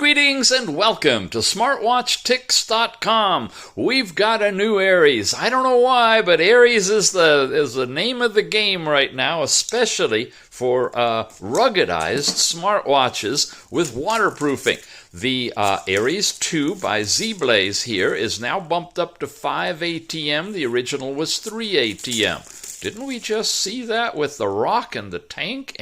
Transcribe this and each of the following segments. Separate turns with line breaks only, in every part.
Greetings and welcome to smartwatchtics.com. We've got a new ARES. I don't know why, but ARES is the name of the game right now, especially for ruggedized smartwatches with waterproofing. The ARES 2 by Zeblaze here is now bumped up to 5 ATM. The original was 3 ATM. Didn't we just see that with the Rock and the Tank?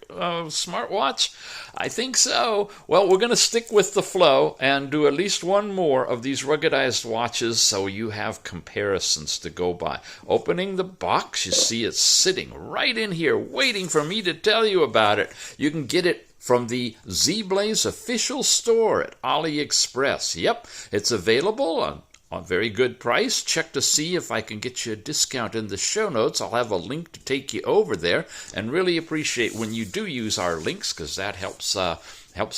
Smartwatch? I think so. Well, we're going to stick with the flow and do at least one more of these ruggedized watches so you have comparisons to go by. Opening the box, you see it's sitting right in here waiting for me to tell you about it. You can get it from the Zeblaze official store at AliExpress. Yep, it's available on very good price. Check to see if I can get you a discount in the show notes. I'll have a link to take you over there, and really appreciate when you do use our links, because that helps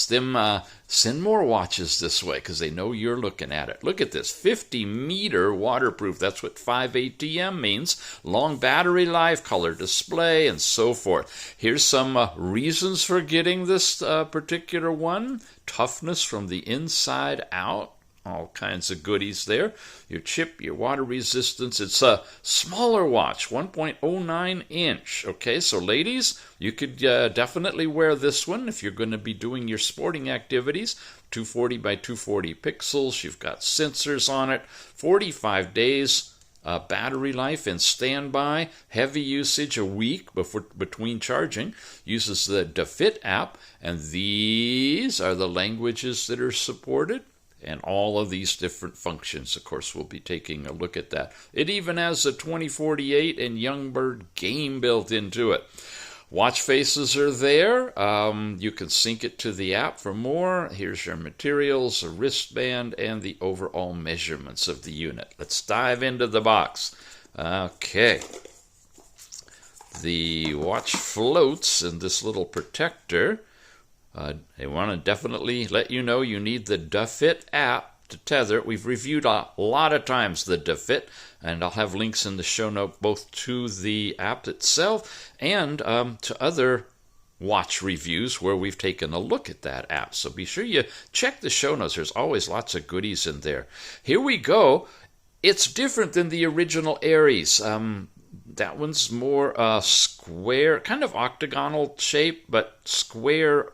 them send more watches this way, because they know you're looking at it. Look at this, 50-meter waterproof. That's what 5 ATM means. Long battery life, color display, and so forth. Here's some reasons for getting this particular one. Toughness from the inside out. All kinds of goodies there. Your chip, your water resistance. It's a smaller watch, 1.09 inch. Okay, so ladies, you could definitely wear this one if you're going to be doing your sporting activities. 240 by 240 pixels. You've got sensors on it. 45 days battery life in standby. Heavy usage a week between charging. Uses the DaFit app. And these are the languages that are supported. And all of these different functions, of course, we'll be taking a look at that. It even has a 2048 and Youngbird game built into it. Watch faces are there. You can sync it to the app for more. Here's your materials, a wristband, and the overall measurements of the unit. Let's dive into the box. Okay. The watch floats in this little protector. They want to definitely let you know you need the DaFit app to tether it. We've reviewed a lot of times the DaFit, and I'll have links in the show note both to the app itself and to other watch reviews where we've taken a look at that app. So be sure you check the show notes. There's always lots of goodies in there. Here we go. It's different than the original ARES. That one's more square, kind of octagonal shape, but square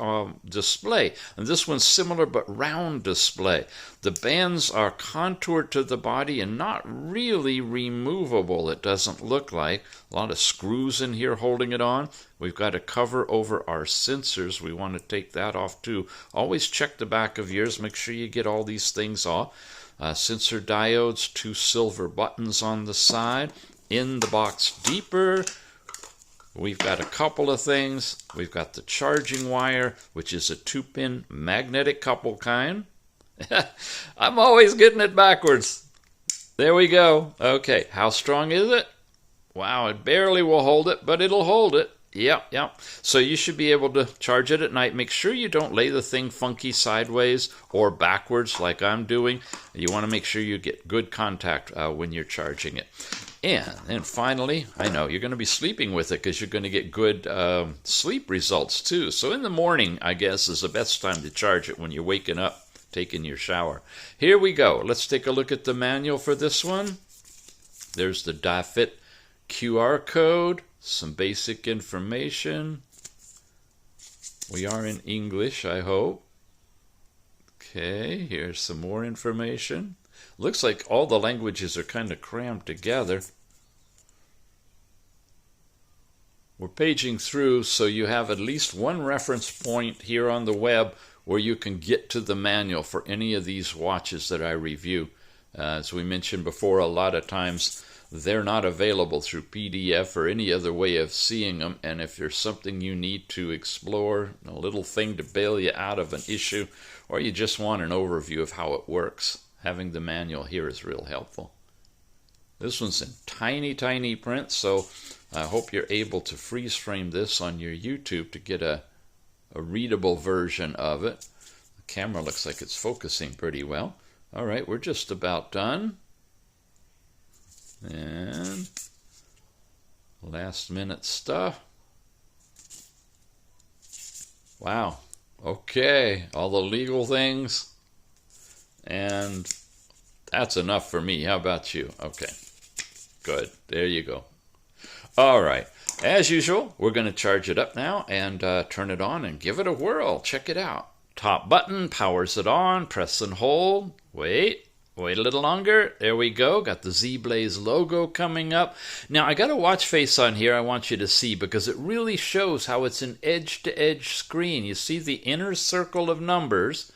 display. And this one's similar but round display. The bands are contoured to the body and not really removable, it doesn't look like. A lot of screws in here holding it on. We've got a cover over our sensors. We want to take that off too. Always check the back of yours. Make sure you get all these things off. Sensor diodes, 2 silver buttons on the side. In the box deeper, we've got a couple of things. We've got the charging wire, which is a 2-pin magnetic couple kind. I'm always getting it backwards. There we go. Okay, how strong is it? Wow, it barely will hold it, but it'll hold it. Yep. So you should be able to charge it at night. Make sure you don't lay the thing funky sideways or backwards like I'm doing. You want to make sure you get good contact when you're charging it. And finally, I know you're going to be sleeping with it because you're going to get good sleep results too. So in the morning, I guess, is the best time to charge it when you're waking up, taking your shower. Here we go. Let's take a look at the manual for this one. There's the DaFit QR code, some basic information. We are in English, I hope. Okay, here's some more information. Looks like all the languages are kind of crammed together. We're paging through, so you have at least one reference point here on the web where you can get to the manual for any of these watches that I review. As we mentioned before, a lot of times they're not available through PDF or any other way of seeing them, and if there's something you need to explore, a little thing to bail you out of an issue, or you just want an overview of how it works, having the manual here is real helpful. This one's in tiny print, so I hope you're able to freeze frame this on your YouTube to get a readable version of it. The camera looks like it's focusing pretty well. All right, we're just about done. And last minute stuff. Wow. Okay, all the legal things. And that's enough for me. How about you? Okay, good. There you go. All right. As usual, we're going to charge it up now and turn it on and give it a whirl. Check it out. Top button powers it on. Press and hold. Wait a little longer. There we go. Got the Zeblaze logo coming up. Now, I got a watch face on here I want you to see because it really shows how it's an edge-to-edge screen. You see the inner circle of numbers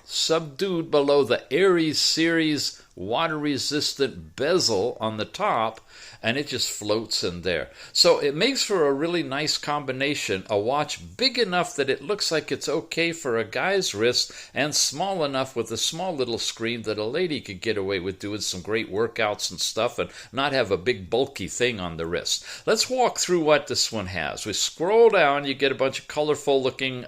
subdued below the ARES series water-resistant bezel on the top, and it just floats in there. So it makes for a really nice combination, a watch big enough that it looks like it's okay for a guy's wrist, and small enough with a small little screen that a lady could get away with doing some great workouts and stuff and not have a big bulky thing on the wrist. Let's walk through what this one has. We scroll down, you get a bunch of colorful looking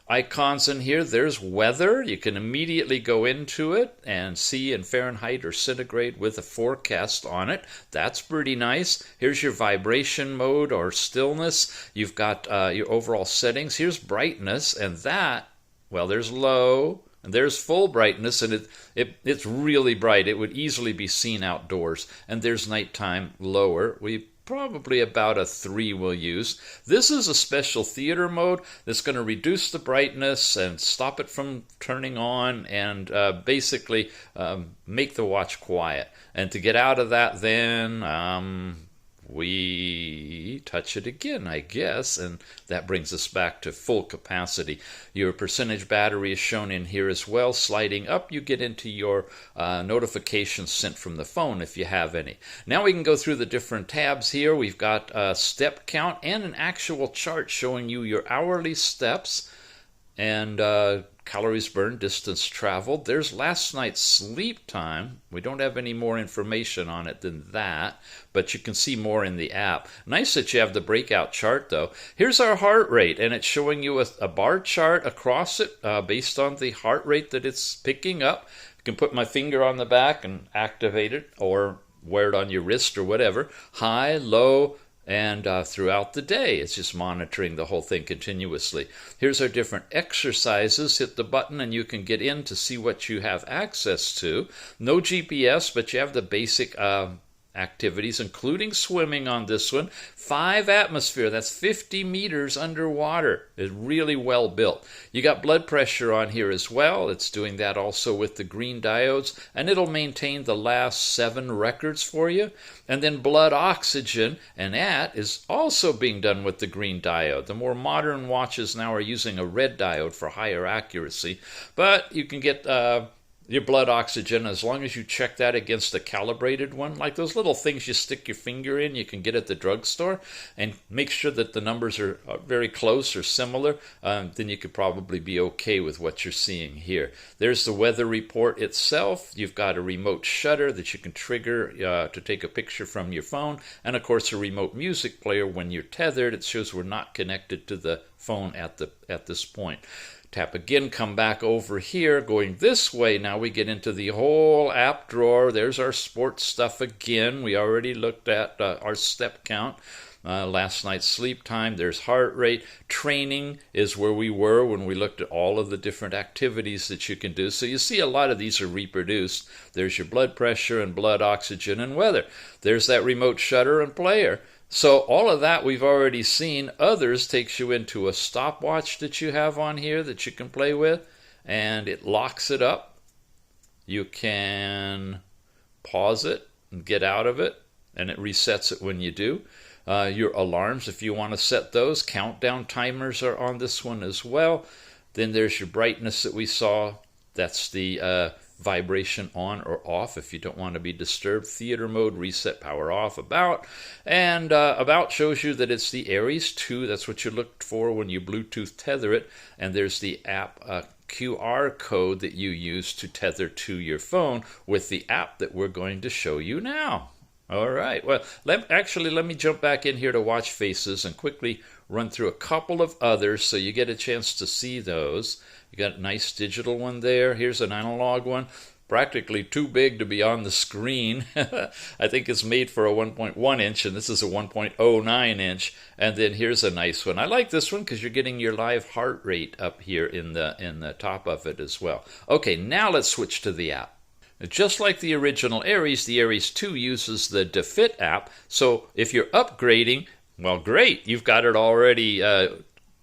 icons in here. There's weather. You can immediately go into it and see in Fahrenheit or centigrade with a forecast on it. That's pretty nice. Here's your vibration mode or stillness. You've got your overall settings. Here's brightness, and that, well, there's low and there's full brightness, and it's really bright. It would easily be seen outdoors. And there's nighttime lower. We probably about a 3 we'll use. This is a special theater mode that's going to reduce the brightness and stop it from turning on and basically make the watch quiet. And to get out of that, then we touch it again, I guess, and that brings us back to full capacity. Your percentage battery is shown in here as well. Sliding up, you get into your notifications sent from the phone if you have any. Now we can go through the different tabs here. We've got a step count and an actual chart showing you your hourly steps and calories burned, distance traveled. There's last night's sleep time. We don't have any more information on it than that, but you can see more in the app. Nice that you have the breakout chart, though. Here's our heart rate, and it's showing you a bar chart across it based on the heart rate that it's picking up. I can put my finger on the back and activate it, or wear it on your wrist or whatever. High, low, and throughout the day, it's just monitoring the whole thing continuously. Here's our different exercises. Hit the button and you can get in to see what you have access to. No GPS, but you have the basic activities, including swimming on this one. 5 atmosphere, that's 50 meters underwater. It's really well built. You got blood pressure on here as well. It's doing that also with the green diodes, and it'll maintain the last 7 records for you. And then blood oxygen, and that is also being done with the green diode. The more modern watches now are using a red diode for higher accuracy, but you can get your blood oxygen as long as you check that against a calibrated one, like those little things you stick your finger in you can get at the drugstore, and make sure that the numbers are very close or similar. Then you could probably be okay with what you're seeing here. There's the weather report itself. You've got a remote shutter that you can trigger to take a picture from your phone, and of course a remote music player when you're tethered. It shows we're not connected to the phone at this point. Tap again, come back over here, going this way. Now we get into the whole app drawer. There's our sports stuff again. We already looked at our step count. Last night's sleep time. There's heart rate. Training is where we were when we looked at all of the different activities that you can do. So you see a lot of these are reproduced. There's your blood pressure and blood oxygen and weather. There's that remote shutter and player. So all of that we've already seen. Others takes you into a stopwatch that you have on here that you can play with, and it locks it up. You can pause it and get out of it, and it resets it when you do. Your alarms, if you want to set those. Countdown timers are on this one as well. Then there's your brightness that we saw. That's the vibration on or off if you don't want to be disturbed. Theater mode, reset, power off, about. And about shows you that it's the ARES 2. That's what you looked for when you Bluetooth tether it. And there's the app QR code that you use to tether to your phone with the app that we're going to show you now. All right. Well, let me jump back in here to watch faces and quickly run through a couple of others so you get a chance to see those. You got a nice digital one there. Here's an analog one. practically too big to be on the screen. I think it's made for a 1.1 inch, and this is a 1.09 inch. And then here's a nice one. I like this one because you're getting your live heart rate up here in the top of it as well. Okay, now let's switch to the app. Just like the original ARES, the ARES 2 uses the DaFit app. So if you're upgrading, well, great, you've got it already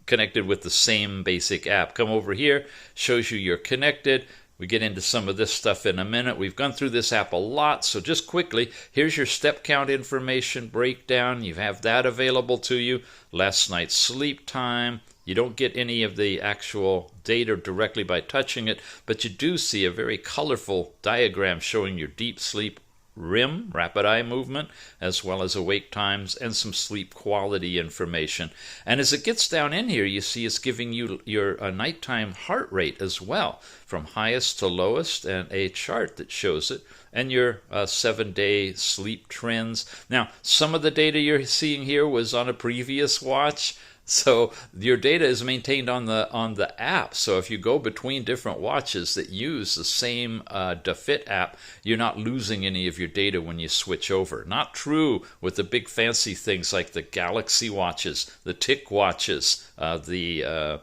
connected with the same basic app. Come over here, shows you you're connected. We get into some of this stuff in a minute. We've gone through this app a lot, so just quickly, here's your step count information breakdown. You have that available to you. Last night's sleep time. You don't get any of the actual data directly by touching it, but you do see a very colorful diagram showing your deep sleep REM, rapid eye movement, as well as awake times and some sleep quality information. And as it gets down in here, you see it's giving you your nighttime heart rate as well, from highest to lowest, and a chart that shows it, and your 7-day sleep trends. Now, some of the data you're seeing here was on a previous watch. So your data is maintained on the app. So if you go between different watches that use the same DaFit app, you're not losing any of your data when you switch over. Not true with the big fancy things like the Galaxy watches, the Tick watches, a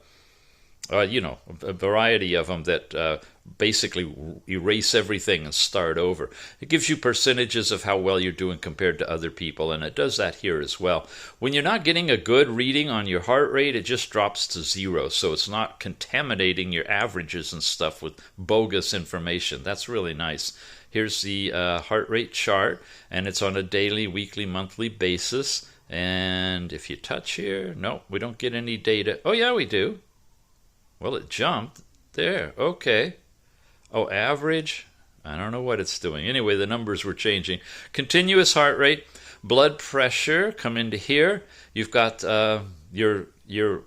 variety of them that basically erase everything and start over. It gives you percentages of how well you're doing compared to other people, and it does that here as well. When you're not getting a good reading on your heart rate, it just drops to 0, so it's not contaminating your averages and stuff with bogus information. That's really nice. Here's the heart rate chart, and it's on a daily, weekly, monthly basis. And if you touch here, no, we don't get any data. Oh yeah, we do. Well, it jumped. There, okay. Oh, average? I don't know what it's doing. Anyway, the numbers were changing. Continuous heart rate, blood pressure, come into here. You've got your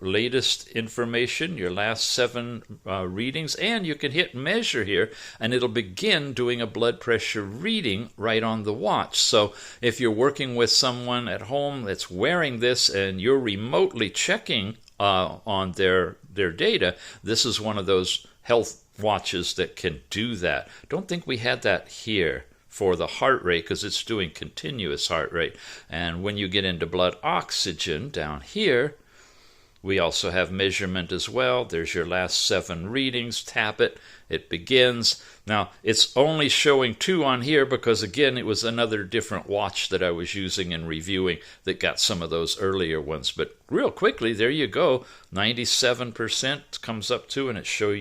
latest information, your last 7 readings, and you can hit measure here, and it'll begin doing a blood pressure reading right on the watch. So if you're working with someone at home that's wearing this and you're remotely checking on their data, this is one of those health watches that can do that. Don't think we had that here for the heart rate because it's doing continuous heart rate. And when you get into blood oxygen down here, we also have measurement as well. There's your last 7 readings. Tap it. It begins. Now, it's only showing 2 on here because, again, it was another different watch that I was using and reviewing that got some of those earlier ones. But real quickly, there you go. 97% comes up to, and it shows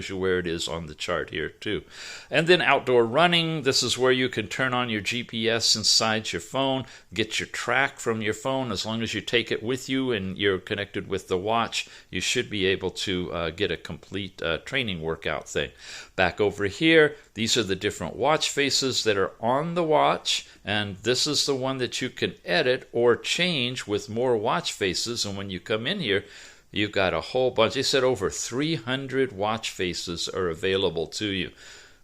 you where it is on the chart here, too. And then outdoor running. This is where you can turn on your GPS inside your phone, get your track from your phone. As long as you take it with you and you're connected with the watch, you should be able to get a complete training workout thing. Back over here, these are the different watch faces that are on the watch, and this is the one that you can edit or change with more watch faces. And when you come in here, you've got a whole bunch. They said over 300 watch faces are available to you.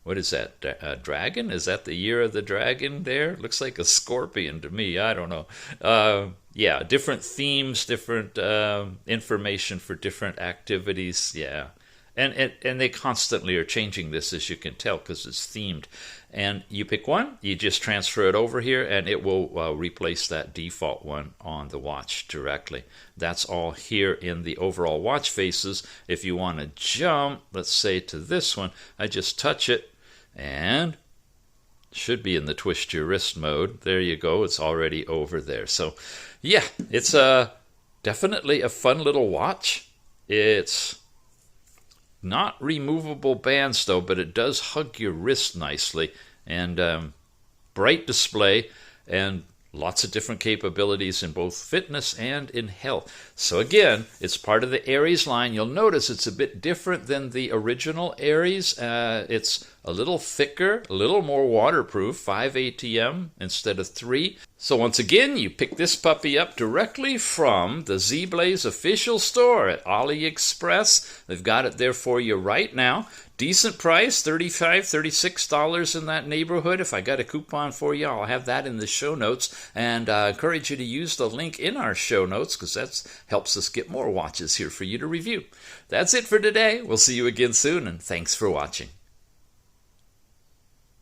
What is that? A dragon? Is that the year of the dragon there? Looks like a scorpion to me. I don't know. Yeah, different themes, different information for different activities. Yeah. And they constantly are changing this, as you can tell, because it's themed. And you pick one, you just transfer it over here, and it will replace that default one on the watch directly. That's all here in the overall watch faces. If you want to jump, let's say to this one, I just touch it, and should be in the twist your wrist mode. There you go. It's already over there. So, yeah, it's definitely a fun little watch. It's not removable bands, though, but it does hug your wrist nicely. And bright display and lots of different capabilities in both fitness and in health. So again, it's part of the ARES line. You'll notice it's a bit different than the original ARES. It's a little thicker, a little more waterproof, 5 ATM instead of 3. So once again, you pick this puppy up directly from the Zeblaze official store at AliExpress. They've got it there for you right now. Decent price, $35, $36 in that neighborhood. If I got a coupon for you, I'll have that in the show notes. And I encourage you to use the link in our show notes because that helps us get more watches here for you to review. That's it for today. We'll see you again soon, and thanks for watching.